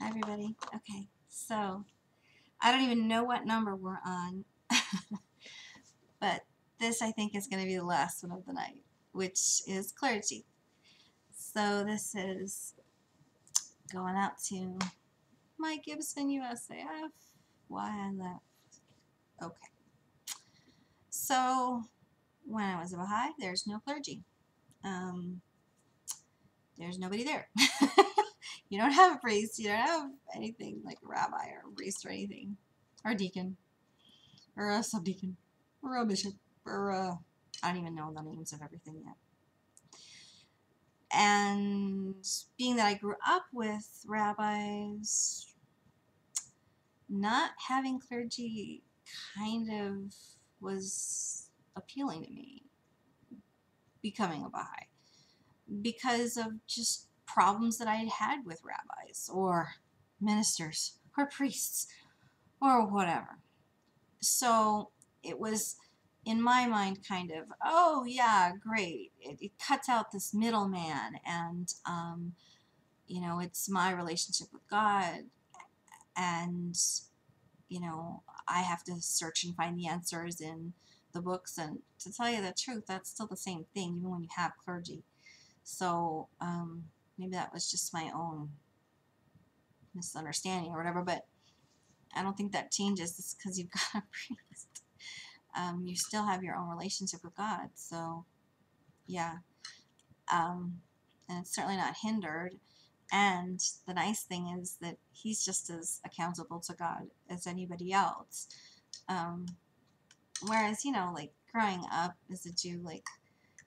Hi, everybody. Okay, so I don't even know what number we're on, but this I think is going to be the last one of the night, which is clergy. So this is going out to Mike Gibson USAF. Why I left. Okay. So when I was a Baha'i, there's no clergy. There's nobody there. You don't have a priest. You don't have anything like a rabbi or a priest or anything, or a deacon, or a subdeacon, or a bishop, or a, I don't even know the names of everything yet. And being that I grew up with rabbis, not having clergy kind of was appealing to me, becoming a Baha'i, because of just problems that I had had with rabbis or ministers or priests or whatever. So it was, in my mind, kind of, oh yeah, great. It cuts out this middleman, and it's my relationship with God, and I have to search and find the answers in the books. And to tell you the truth, that's still the same thing, even when you have clergy. So maybe that was just my own misunderstanding or whatever, but I don't think that changes just because you've got a priest. You still have your own relationship with God. So, yeah. And it's certainly not hindered. And the nice thing is that he's just as accountable to God as anybody else. Whereas, like growing up as a Jew, like,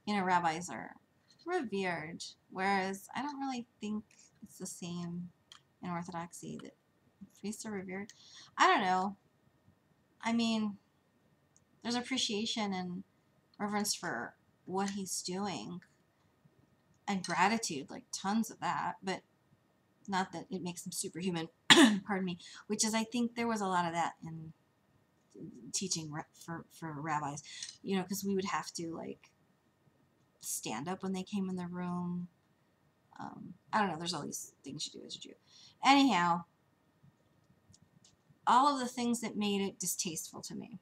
rabbis are revered. Whereas I don't really think it's the same in Orthodoxy that priests are revered. I don't know. I mean, there's appreciation and reverence for what he's doing and gratitude, like tons of that, but not that it makes him superhuman, pardon me, which is, I think there was a lot of that in teaching for rabbis, because we would have to like stand up when they came in the room. I don't know, there's all these things you do as a Jew. Anyhow, all of the things that made it distasteful to me.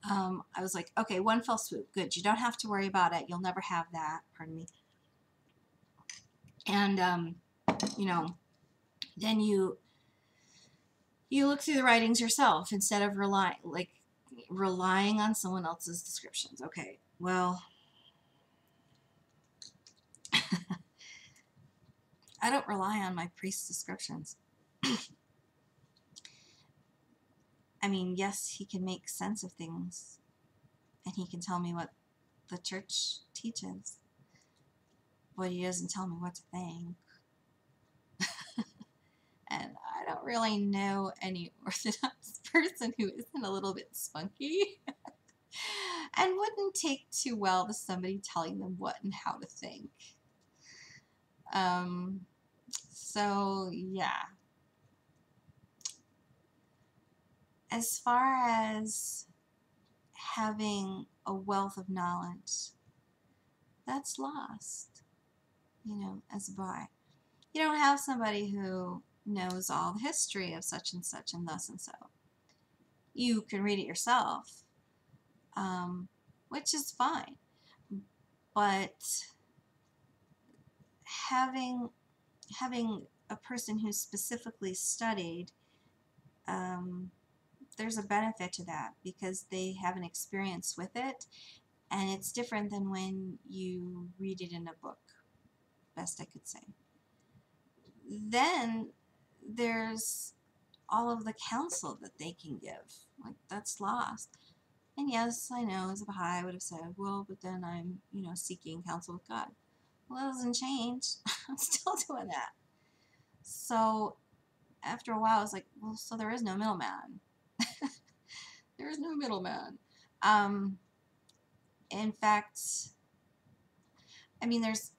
I was like, okay, one fell swoop. Good. You don't have to worry about it. You'll never have that. Pardon me. And, then you look through the writings yourself instead of relying on someone else's descriptions. Okay, well, I don't rely on my priest's descriptions. I mean, yes, he can make sense of things, and he can tell me what the church teaches, but he doesn't tell me what to think. And I don't really know any Orthodox person who isn't a little bit spunky and wouldn't take too well to somebody telling them what and how to think. So, yeah. As far as having a wealth of knowledge, that's lost, as a Baha'i. You don't have somebody who knows all the history of such and such and thus and so. You can read it yourself, which is fine. But having a person who's specifically studied, there's a benefit to that because they have an experience with it, and it's different than when you read it in a book, best I could say. Then there's all of the counsel that they can give. Like, that's lost. And yes, I know, as a Baha'i, I would have said, well, but then I'm, seeking counsel with God. Well, that doesn't change. I'm still doing that. So after a while, I was like, well, so there is no middleman. There is no middleman. In fact, I mean, there's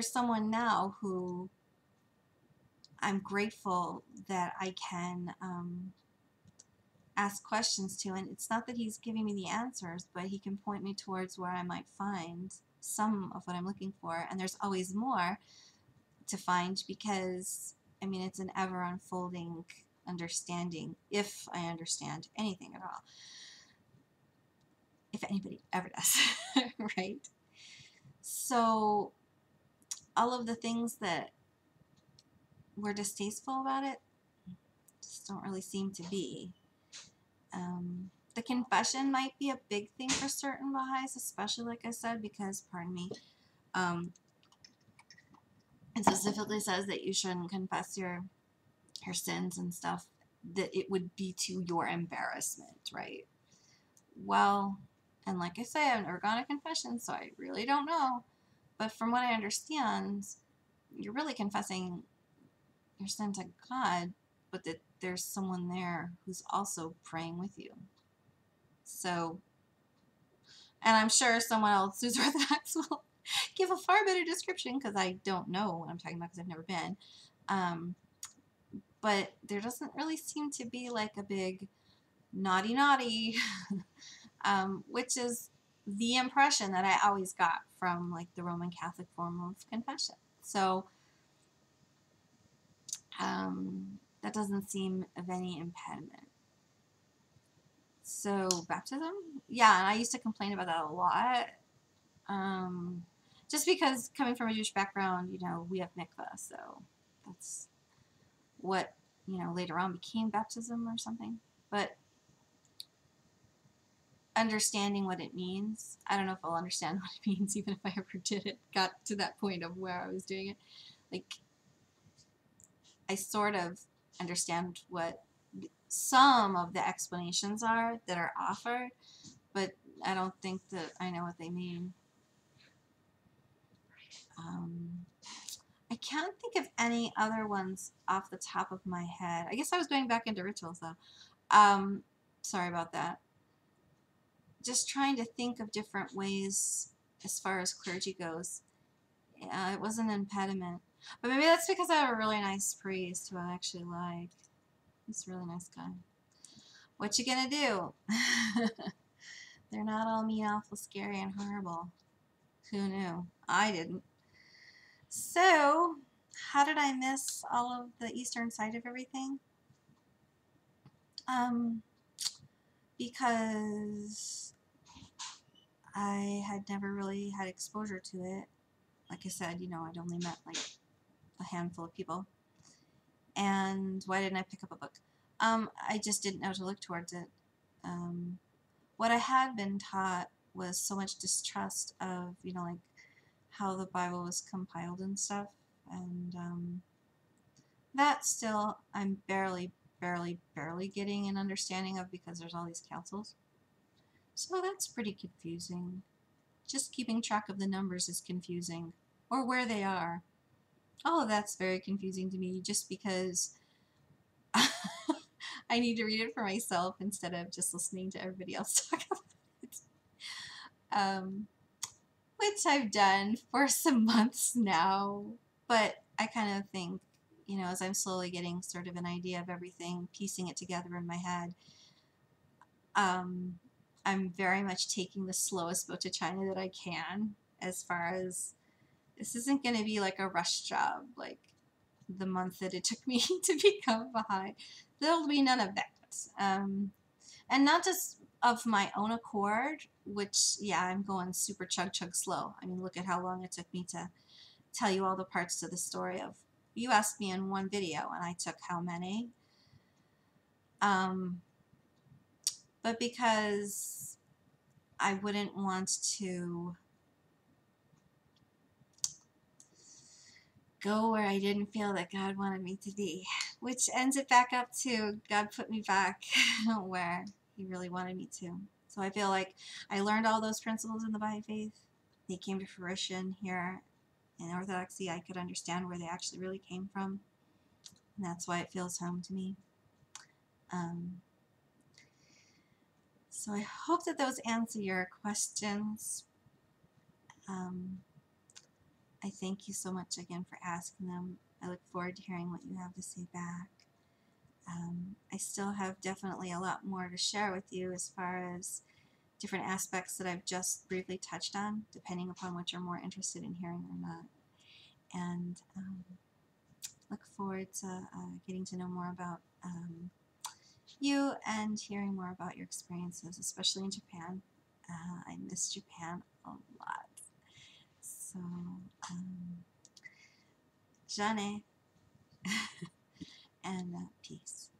someone now who I'm grateful that I can ask questions to, and it's not that he's giving me the answers, but he can point me towards where I might find some of what I'm looking for, and there's always more. to find, because I mean it's an ever unfolding understanding, if I understand anything at all, if anybody ever does. Right? So all of the things that were distasteful about it just don't really seem to be. The confession might be a big thing for certain Baha'is, especially like I said, because, pardon me, it specifically says that you shouldn't confess your sins and stuff, that it would be to your embarrassment, right? Well, and like I say, I've never gone to confession, so I really don't know. But from what I understand, you're really confessing your sin to God, but that there's someone there who's also praying with you. So, and I'm sure someone else who's Orthodox will give a far better description, because I don't know what I'm talking about because I've never been. But there doesn't really seem to be like a big naughty naughty, which is the impression that I always got from like the Roman Catholic form of confession. So that doesn't seem of any impediment. So baptism, yeah, and I used to complain about that a lot. Just because coming from a Jewish background, you know, we have mikvah, so that's what, you know, later on became baptism or something. But understanding what it means, I don't know if I'll understand what it means even if I ever did it, got to that point of where I was doing it. Like, I sort of understand what some of the explanations are that are offered, but I don't think that I know what they mean. I can't think of any other ones off the top of my head. I guess I was going back into rituals though. Sorry about that. Just trying to think of different ways as far as clergy goes. It wasn't an impediment. But maybe that's because I have a really nice priest who I actually like. He's a really nice guy. What you gonna do? They're not all mean, awful, scary, and horrible. Who knew? I didn't. So, how did I miss all of the eastern side of everything? Because I had never really had exposure to it. Like I said, you know, I'd only met like a handful of people. And why didn't I pick up a book? I just didn't know to look towards it. What I had been taught was so much distrust of, you know, like how the Bible was compiled and stuff. And that still I'm barely getting an understanding of, because there's all these councils. So that's pretty confusing. Just keeping track of the numbers is confusing, or where they are. All of that's very confusing to me, just because I need to read it for myself instead of just listening to everybody else talk about it. Which I've done for some months now. But I kind of think, you know, as I'm slowly getting sort of an idea of everything, piecing it together in my head, I'm very much taking the slowest boat to China that I can, as far as this isn't going to be like a rush job, like the month that it took me to become Baha'i. There'll be none of that. And not just of my own accord, which, yeah, I'm going super chug slow. I mean, look at how long it took me to tell you all the parts to the story of. You asked me in one video, and I took how many? But because I wouldn't want to go where I didn't feel that God wanted me to be, which ends it back up to God put me back where He really wanted me to. So I feel like I learned all those principles in the Baha'i faith. They came to fruition here in Orthodoxy. I could understand where they actually really came from, and that's why it feels home to me. So I hope that those answer your questions. I thank you so much again for asking them. I look forward to hearing what you have to say back. I still have definitely a lot more to share with you as far as different aspects that I've just briefly touched on, depending upon what you're more interested in hearing or not. And forward to getting to know more about you and hearing more about your experiences, especially in Japan. I miss Japan a lot. So, じゃあね and peace.